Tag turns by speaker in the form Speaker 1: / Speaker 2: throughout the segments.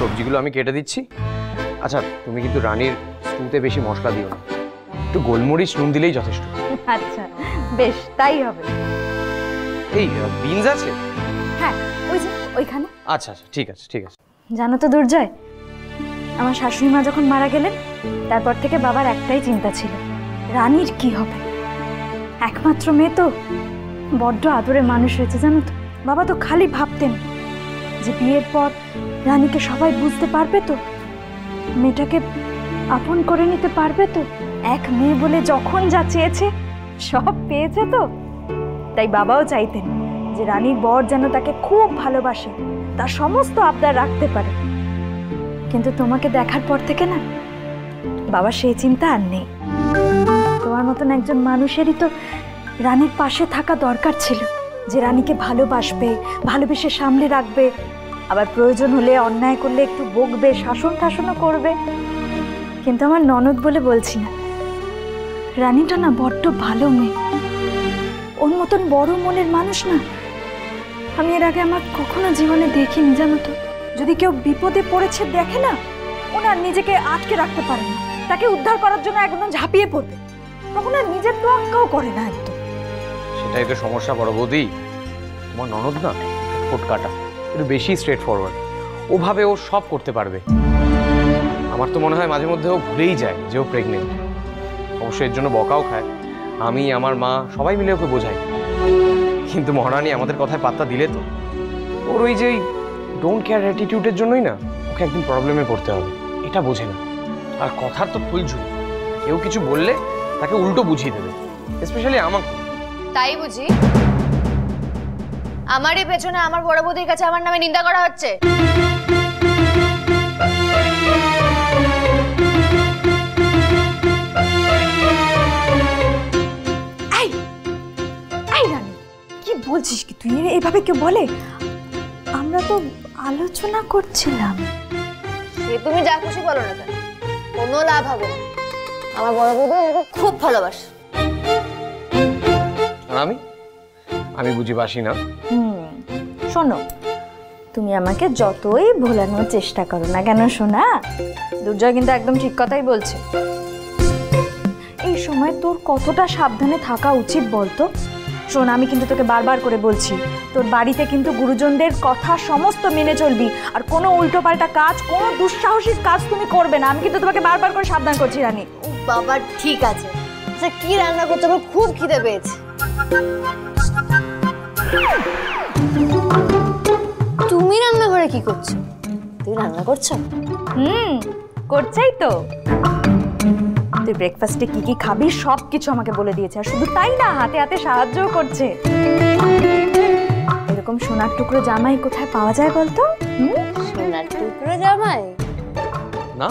Speaker 1: সবজিগুলো আমি কেটে দিচ্ছি। আচ্ছা, তুমি কিন্তু রানীর স্টুতে বেশি মশলা দিও না, একটু গোলমরিচ নুন দিলেই যথেষ্ট।
Speaker 2: আচ্ছা বেশ, তাই হবে।
Speaker 1: এই বিনস আছে?
Speaker 2: হ্যাঁ, ওই যে ওইখানে।
Speaker 1: আচ্ছা আচ্ছা, ঠিক আছে ঠিক আছে।
Speaker 2: জানো তো দুর্জয়, আমার শাশুড়ি মা যখন মারা গেলেন তারপর থেকে বাবার একটাই চিন্তা ছিল, রানীর কি হবে। একমাত্র মেয়ে তো, বড্ড আদরে মানুষ হয়েছে জানো তো। বাবা তো খালি ভাবতেন যে বিয়ের পর রানীকে সবাই বুঝতে পারবে তো, মেয়েটাকে আপন করে নিতে পারবে তো। এক মেয়ে বলে যখন যা চেয়েছে সব পেয়েছে তো। তাই বাবাও চাইতেন যে রানীর বর যেন তাকে খুব ভালোবাসে, তার সমস্ত আবদার রাখতে পারে। কিন্তু তোমাকে দেখার পর থেকে না বাবা সেই চিন্তা আর নেই। তোমার মতন একজন মানুষেরই তো রানীর পাশে থাকা দরকার ছিল, যে রানীকে ভালোবাসবে, ভালোবেসে সামলে রাখবে, আবার প্রয়োজন হলে অন্যায় করলে একটু বকবে, শাসন টাসনও করবে। কিন্তু আমার ননদ বলে বলছি না, রানীটা না বড্ড ভালো মেয়ে। ওর মতন বড় মনের মানুষ না আমি এর আগে আমার কখনো জীবনে দেখিনি জানো তো। যদি কেউ বিপদে পড়েছে দেখে না, ওনার নিজেকে আটকে রাখতে পারে না, তাকে উদ্ধার করার জন্য একদম ঝাঁপিয়ে পড়বে, তখন আর নিজের তোয়াক্কাও করে না একদম।
Speaker 1: সেটাই তো সমস্যা বড় বৌদি, তোমার ননদ না ফোটকাটা, একটু বেশি স্ট্রেট ফরওয়ার্ড। ওভাবে ও সব করতে পারবে। আমার তো মনে হয় মাঝে মধ্যে ও ভুলেই যায় যে ও প্রেগনেন্ট। অবশ্যই এর জন্য বকাও খায়, আমি আমার মা সবাই মিলে ওকে বোঝাই। কিন্তু মহারানী আমাদের কথায় পাত্তা দিলে তো। ওর ওই যে ডোন্ট কেয়ার অ্যাটিটিউডের জন্যই না ওকে একদিন প্রবলেমে পড়তে হবে, এটা বোঝে না। আর কথার তো ফুলঝুরি, কেউ কিছু বললে তাকে উল্টো বুঝিয়ে দেবে, স্পেশালি আমাকে।
Speaker 3: তাই বুঝি আমারই পেছনে আমার বড় বৌদির কাছে আমার নামে নিন্দা করা হচ্ছে?
Speaker 2: কি বলছিস কি তুই? এইভাবে কেউ বলে? আমরা তো আলোচনা করছিলাম।
Speaker 3: সে তুমি যা খুশি বলো না কেন, কোনো লাভ হবে না। আমার বড় বৌদি খুব ভালোবাসে।
Speaker 1: আর আমি বুঝি বাসি না।
Speaker 2: শোনো, তুমি আমাকে যতই ভোলানোর চেষ্টা করো না কেন শোনা, দুর্জয় কিন্তু একদম ঠিক কথাই বলছে। এই সময় তোর কতটা সাবধানে থাকা উচিত বলতো? শোন, আমি কিন্তু তোকে বারবার করে বলছি, তোর বাড়িতে কিন্তু গুরুজনদের কথা সমস্ত মেনে চলবি, আর কোনো উল্টোপাল্টা কাজ, কোনো দুঃসাহসিক কাজ তুমি করবে না। আমি কিন্তু তোমাকে বারবার করে সাবধান করছি রানী।
Speaker 3: বাবা ঠিক আছে, আচ্ছা কি রান্না করছো? আমার খুব খিদে পেয়েছে। তুমি রান্নাঘরে কি করছো? তুমি রান্না করছো?
Speaker 2: করছেই তো। তুই ব্রেকফাস্টে কি কি খাবি সব কিছু আমাকে বলে দিয়েছে, আর শুধু তাই না, হাতে হাতে সাহায্যও করছে। এরকম সোনার টুকরো জামাই কোথায় পাওয়া যায় বলতো?
Speaker 3: সোনার টুকরো জামাই
Speaker 1: না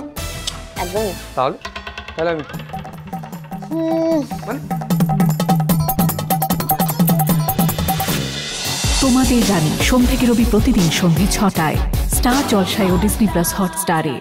Speaker 3: একদমই।
Speaker 1: তাহলে আমি
Speaker 4: তোমাদের জানি সোম থেকে রবি প্রতিদিন সন্ধ্যে ৬টায় স্টার জলসায় ও ডিজনি প্লাস হটস্টারে।